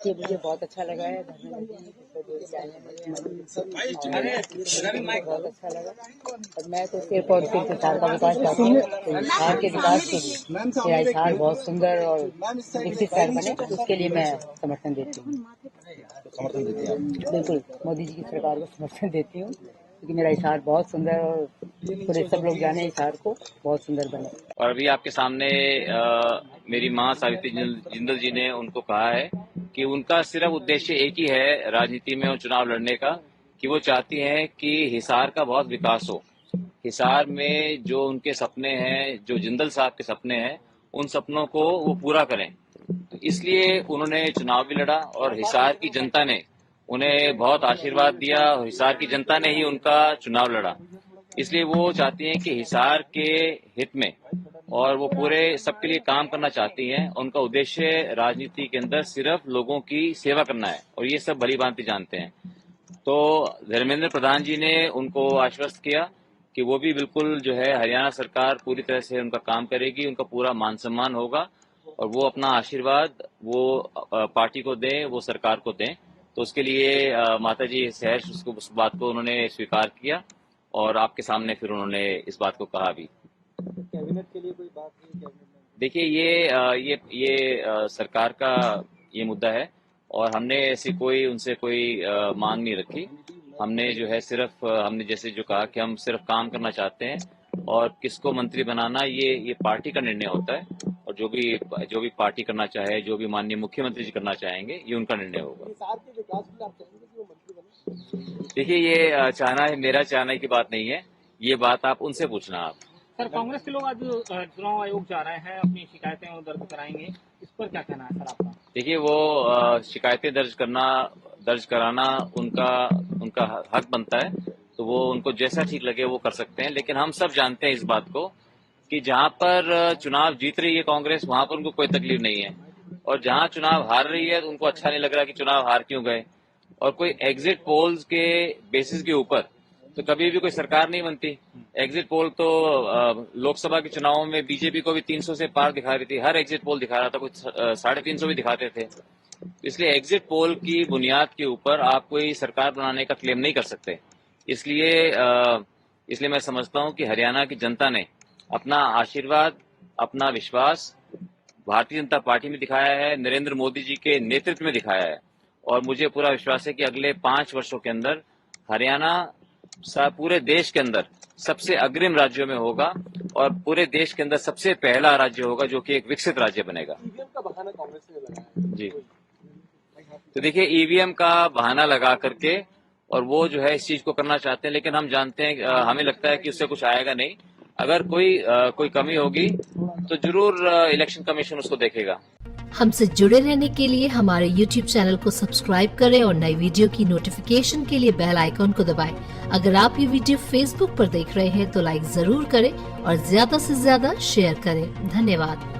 ये मुझे बहुत अच्छा लगा है। धन्यवाद जी, बहुत अच्छा लगा। और मैं तो सिर्फ और सिर्फ हिसार का विकास चाहती हूँ। तो हिसार के विकास के लिए मेरा हिसार बहुत सुंदर और विकसित शहर बने, उसके लिए मैं समर्थन देती हूँ। समर्थन देती हैं आप? बिल्कुल, मोदी जी की सरकार को समर्थन देती हूँ, क्योंकि मेरा हिसार बहुत सुंदर और पूरे सब लोग जाने हिसार को बहुत सुंदर बने। और अभी आपके सामने मेरी मां सावित्री जिंदल जी ने उनको कहा है कि उनका सिर्फ उद्देश्य एक ही है राजनीति में और चुनाव लड़ने का, कि वो चाहती हैं कि हिसार का बहुत विकास हो। हिसार में जो उनके सपने हैं, जो जिंदल साहब के सपने हैं, उन सपनों को वो पूरा करें। तो इसलिए उन्होंने चुनाव भी लड़ा और हिसार की जनता ने उन्हें बहुत आशीर्वाद दिया और हिसार की जनता ने ही उनका चुनाव लड़ा। इसलिए वो चाहती हैं कि हिसार के हित में और वो पूरे सबके लिए काम करना चाहती हैं। उनका उद्देश्य राजनीति के अंदर सिर्फ लोगों की सेवा करना है और ये सब भली भांति जानते हैं। तो धर्मेंद्र प्रधान जी ने उनको आश्वस्त किया कि वो भी बिल्कुल जो है हरियाणा सरकार पूरी तरह से उनका काम करेगी, उनका पूरा मान सम्मान होगा और वो अपना आशीर्वाद वो पार्टी को दें, वो सरकार को दें। तो उसके लिए माता जी सहर्ष उस बात को उन्होंने स्वीकार किया और आपके सामने फिर उन्होंने इस बात को कहा भी। कैबिनेट के लिए कोई बात नहीं? देखिए ये सरकार का ये मुद्दा है और हमने ऐसी कोई उनसे कोई मांग नहीं रखी। हमने जो है सिर्फ हमने जैसे जो कहा कि हम सिर्फ काम करना चाहते हैं और किसको मंत्री बनाना ये पार्टी का निर्णय होता है और जो भी पार्टी करना चाहे, जो भी माननीय मुख्यमंत्री जी करना चाहेंगे, ये उनका निर्णय होगा। देखिए ये चाहना है, मेरा चाहने की बात नहीं है, ये बात आप उनसे पूछना। आप सर, कांग्रेस के लोग आज चुनाव आयोग जा रहे हैं, अपनी शिकायतें दर्ज कराएंगे, इस पर क्या कहना है सर आपका? देखिए वो शिकायतें दर्ज कराना उनका हक बनता है, तो वो उनको जैसा ठीक लगे वो कर सकते हैं। लेकिन हम सब जानते हैं इस बात को कि जहां पर चुनाव जीत रही है कांग्रेस, वहां पर उनको कोई तकलीफ नहीं है और जहां चुनाव हार रही है उनको अच्छा नहीं लग रहा कि चुनाव हार क्यों गए। और कोई एग्जिट पोल्स के बेसिस के ऊपर तो कभी भी कोई सरकार नहीं बनती। एग्जिट पोल तो लोकसभा के चुनावों में बीजेपी को भी 300 से पार दिखा रही थी, हर एग्जिट पोल दिखा रहा था, कुछ 350 भी दिखाते थे। इसलिए एग्जिट पोल की बुनियाद के ऊपर आप कोई सरकार बनाने का क्लेम नहीं कर सकते। इसलिए मैं समझता हूं कि हरियाणा की जनता ने अपना आशीर्वाद, अपना विश्वास भारतीय जनता पार्टी में दिखाया है, नरेंद्र मोदी जी के नेतृत्व में दिखाया है और मुझे पूरा विश्वास है कि अगले 5 वर्षों के अंदर हरियाणा पूरे देश के अंदर सबसे अग्रिम राज्यों में होगा और पूरे देश के अंदर सबसे पहला राज्य होगा जो कि एक विकसित राज्य बनेगा। ईवीएम का बहाना कांग्रेस ने लगाया जी। तो देखिए ईवीएम का बहाना लगा करके और वो जो है इस चीज को करना चाहते हैं, लेकिन हम जानते हैं, हमें लगता है कि उससे कुछ आएगा नहीं। अगर कोई कमी होगी तो जरूर इलेक्शन कमीशन उसको देखेगा। हमसे जुड़े रहने के लिए हमारे YouTube चैनल को सब्सक्राइब करें और नई वीडियो की नोटिफिकेशन के लिए बेल आइकॉन को दबाएं। अगर आप ये वीडियो Facebook पर देख रहे हैं तो लाइक जरूर करें और ज्यादा से ज्यादा शेयर करें। धन्यवाद।